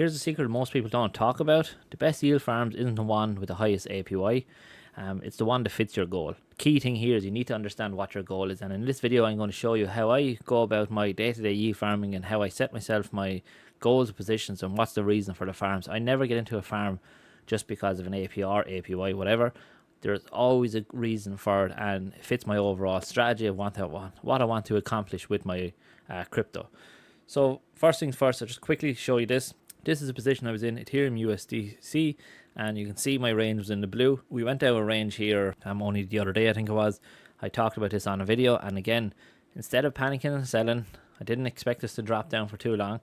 Here's a secret most people don't talk about. The best yield farms isn't the one with the highest APY. It's the one that fits your goal. Key thing here is you need to understand what your goal is, and in this video I'm going to show you how I go about my day-to-day yield farming and how I set myself my goals, positions, and what's the reason for the farms. I never get into a farm just because of an APR, APY, whatever. There's always a reason for it, and it fits my overall strategy of what I want to accomplish with my crypto. So first things first, I'll just quickly show you this. This is a position I was in, Ethereum USDC, and you can see my range was in the blue. We went out a range here only the other day, I think it was. I talked about this on a video, and again, instead of panicking and selling, I didn't expect this to drop down for too long,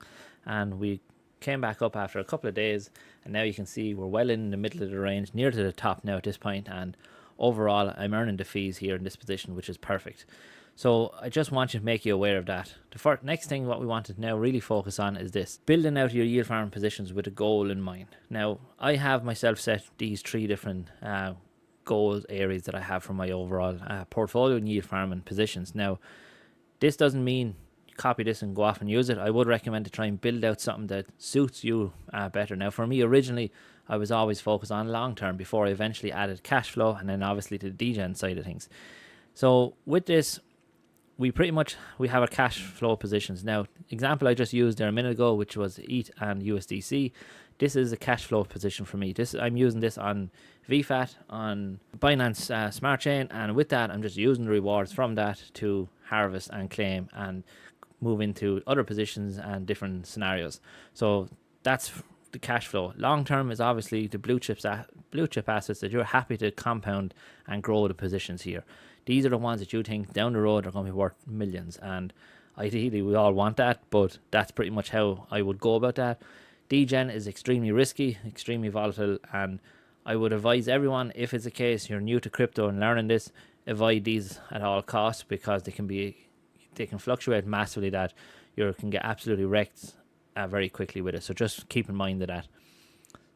and we came back up after a couple of days, and now you can see we're well in the middle of the range, near to the top now at this point, and overall I'm earning the fees here in this position, which is perfect. So I just want you to make you aware of that. The next thing what we want to now really focus on is this: building out your yield farm positions with a goal in mind. Now I have myself set these three different goals areas that I have for my overall portfolio and yield farming positions. Now this doesn't mean copy this and go off and use it. I would recommend to try and build out something that suits you better. Now for me, originally I was always focused on long term before I eventually added cash flow, and then obviously to the Degen side of things. So with this, we have our cash flow positions. Now, example I just used there a minute ago, which was ETH and USDC. This is a cash flow position for me. I'm using this on VFAT, on Binance Smart Chain, and with that, I'm just using the rewards from that to harvest and claim and move into other positions and different scenarios. So that's the cash flow. Long term is obviously the blue chip assets that you're happy to compound and grow the positions here. These are the ones that you think down the road are going to be worth millions, and ideally we all want that, but that's pretty much how I would go about that. Degen is extremely risky, extremely volatile, and I would advise everyone, if it's a case you're new to crypto and learning this, avoid these at all costs, because they can fluctuate massively, that you can get absolutely wrecked very quickly with it. So just keep in mind of that.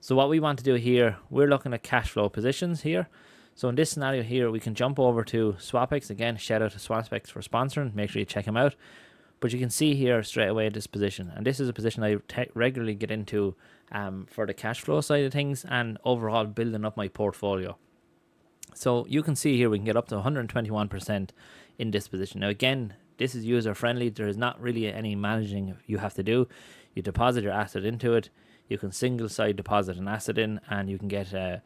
So what we want to do here, we're looking at cash flow positions here. So in this scenario here, we can jump over to SwapX. Again, shout out to SwapX for sponsoring. Make sure you check them out. But you can see here straight away this position. And this is a position I regularly get into for the cash flow side of things and overall building up my portfolio. So you can see here we can get up to 121% in this position. Now again, this is user friendly. There is not really any managing you have to do. You deposit your asset into it. You can single side deposit an asset in, and you can get a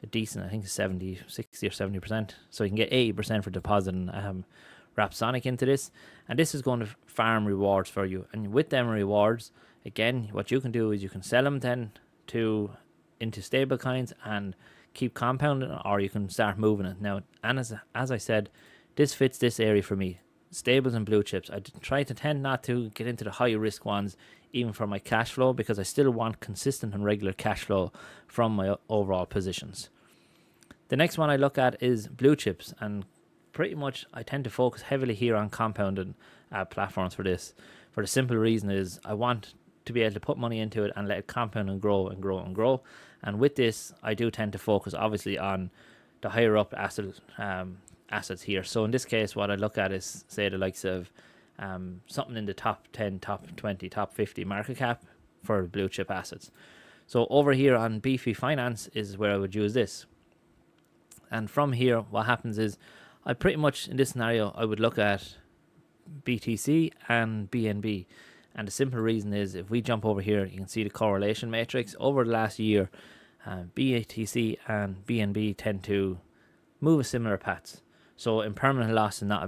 decent, I think 60 or 70%. So you can get 80% for depositing Rapsonic into this. And this is going to farm rewards for you. And with them rewards, again, what you can do is you can sell them then into stable coins and keep compounding, or you can start moving it. Now, and as I said, this fits this area for me. Stables and blue chips. I try to tend not to get into the high risk ones, even for my cash flow, because I still want consistent and regular cash flow from my overall positions. The next one I look at is blue chips, and pretty much I tend to focus heavily here on compounding platforms for this, for the simple reason is I want to be able to put money into it and let it compound and grow and grow and grow. And with this, I do tend to focus obviously on the higher up assets here. So in this case, what I look at is, say, the likes of something in the top 10, top 20, top 50 market cap for blue chip assets. So over here on Beefy Finance is where I would use this. And from here, what happens is I pretty much, in this scenario, I would look at BTC and BNB. And the simple reason is, if we jump over here, you can see the correlation matrix. Over the last year, BTC and BNB tend to move similar paths. So impermanent loss is not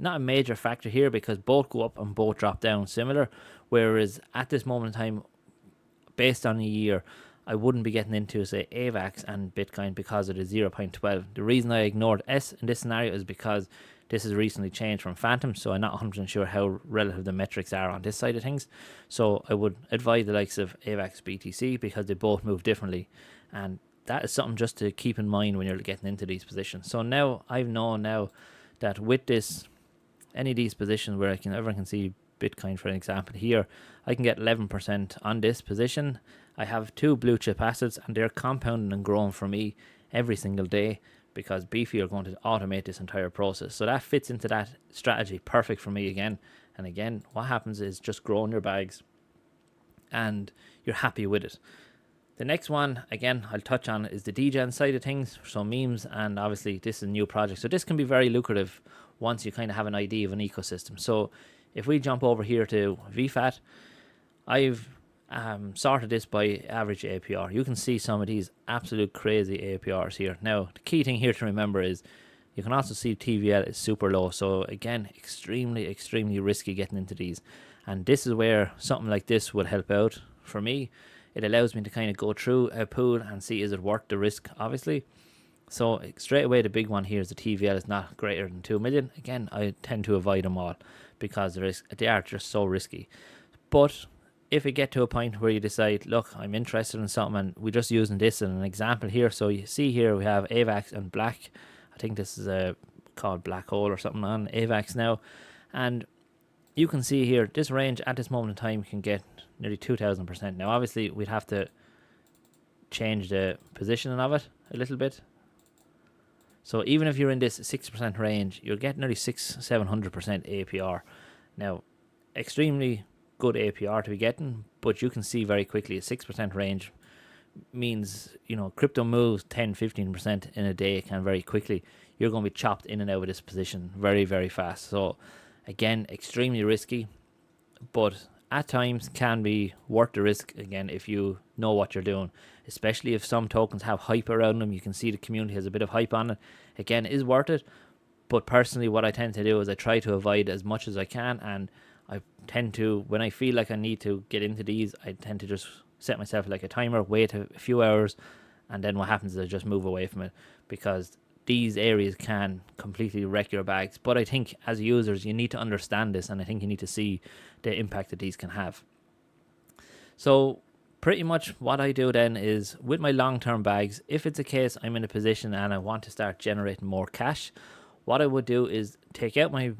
a major factor here, because both go up and both drop down similar. Whereas at this moment in time, based on a year, I wouldn't be getting into, say, AVAX and Bitcoin because of the 0.12. The reason I ignored S in this scenario is because this has recently changed from Phantom, so I'm not 100% sure how relative the metrics are on this side of things. So I would advise the likes of AVAX, BTC, because they both move differently, and that is something just to keep in mind when you're getting into these positions. So now I've known now that with this, any of these positions where everyone can see Bitcoin, for an example here, I can get 11% on this position. I have two blue chip assets, and they're compounding and growing for me every single day, because Beefy are going to automate this entire process. So that fits into that strategy perfect for me again. And again, what happens is just growing your bags and you're happy with it. The next one, again, I'll touch on is the Degen side of things, so memes, and obviously this is a new project. So this can be very lucrative once you kind of have an idea of an ecosystem. So if we jump over here to VFAT, I've sorted this by average APR. You can see some of these absolute crazy APRs here. Now, the key thing here to remember is you can also see TVL is super low. So again, extremely risky getting into these. And this is where something like this would help out for me. It allows me to kind of go through a pool and see is it worth the risk, obviously. So straight away, the big one here is the TVL is not greater than 2 million. Again, I tend to avoid them all because they are just so risky. But if you get to a point where you decide, look, I'm interested in something, and we're just using this as an example here. So you see here we have AVAX and Black. I think this is called Black Hole or something on AVAX now. And you can see here, this range at this moment in time can get nearly 2,000%. Now, obviously, we'd have to change the positioning of it a little bit. So even if you're in this 6% range, you're getting nearly 700% APR. Now, extremely good APR to be getting, but you can see very quickly a 6% range means, crypto moves 10-15% in a day can very quickly. You're going to be chopped in and out of this position very, very fast. So again, extremely risky, but at times can be worth the risk, again, if you know what you're doing, especially if some tokens have hype around them. You can see the community has a bit of hype on it. Again, it is worth it, but personally what I tend to do is I try to avoid as much as I can, and I tend to, when I feel like I need to get into these, I tend to just set myself like a timer, wait a few hours, and then what happens is I just move away from it, because these areas can completely wreck your bags. But I think as users, you need to understand this, and I think you need to see the impact that these can have. So pretty much what I do then is with my long-term bags, if it's a case I'm in a position and I want to start generating more cash, what I would do is take out my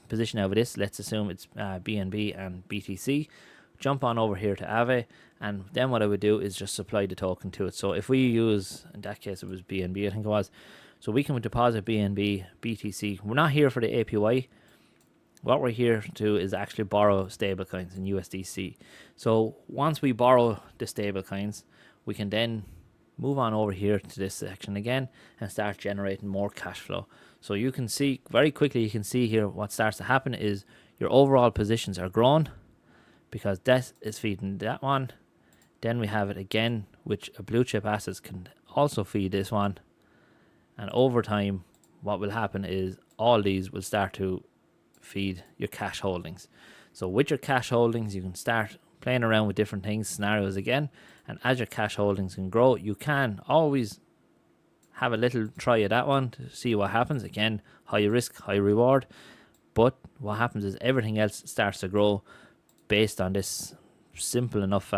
position out of this. Let's assume it's BNB and BTC. Jump on over here to Aave, and then what I would do is just supply the token to it. So if we use, in that case it was BNB, I think it was, so we can deposit BNB, BTC. We're not here for the APY. What we're here to do is actually borrow stablecoins in USDC. So once we borrow the stablecoins, we can then move on over here to this section again and start generating more cash flow. So you can see very quickly, you can see here what starts to happen is your overall positions are grown, because that is feeding that one. Then we have it again, which a blue chip assets can also feed this one. And over time, what will happen is all these will start to feed your cash holdings. So with your cash holdings, you can start playing around with different things, scenarios again. And as your cash holdings can grow, you can always have a little try at that one to see what happens. Again, high risk, high reward. But what happens is everything else starts to grow based on this simple enough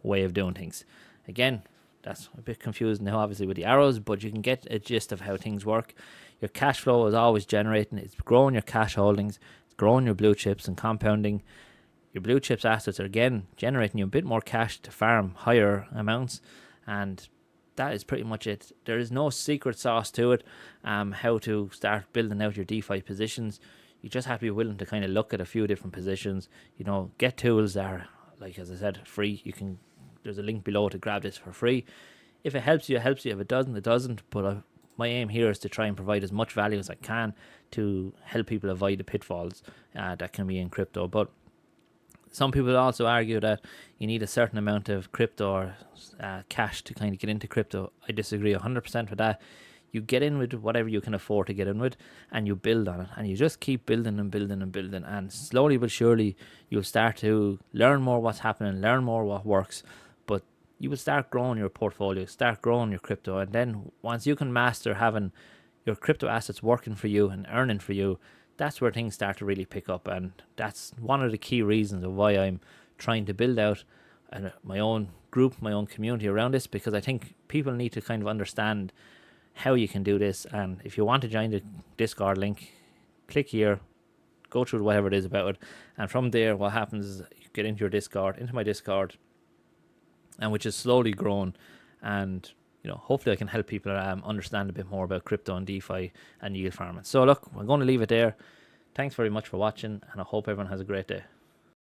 way of doing things. Again, that's a bit confusing now, obviously, with the arrows, but you can get a gist of how things work. Your cash flow is always generating. It's growing your cash holdings. It's growing your blue chips and compounding. Your blue chips assets are, again, generating you a bit more cash to farm higher amounts. And that is pretty much it. There is no secret sauce to it, how to start building out your DeFi positions. You just have to be willing to kind of look at a few different positions. Get tools that are, like as I said, free. There's a link below to grab this for free. If it helps you, it helps you. If it doesn't, it doesn't. But my aim here is to try and provide as much value as I can to help people avoid the pitfalls that can be in crypto. But some people also argue that you need a certain amount of crypto or cash to kind of get into crypto. I disagree 100% with that. You get in with whatever you can afford to get in with, and you build on it, and you just keep building and building and building, and slowly but surely you'll start to learn more what's happening, learn more what works. But you will start growing your portfolio, start growing your crypto, and then once you can master having your crypto assets working for you and earning for you, that's where things start to really pick up. And that's one of the key reasons of why I'm trying to build out my own group, my own community around this, because I think people need to kind of understand how you can do this. And if you want to join the Discord link, click here, go through whatever it is about it, and from there what happens is you get into your Discord, into my Discord, and which is slowly growing. And hopefully I can help people understand a bit more about crypto and DeFi and yield farming. So look, I'm going to leave it there. Thanks very much for watching, and I hope everyone has a great day.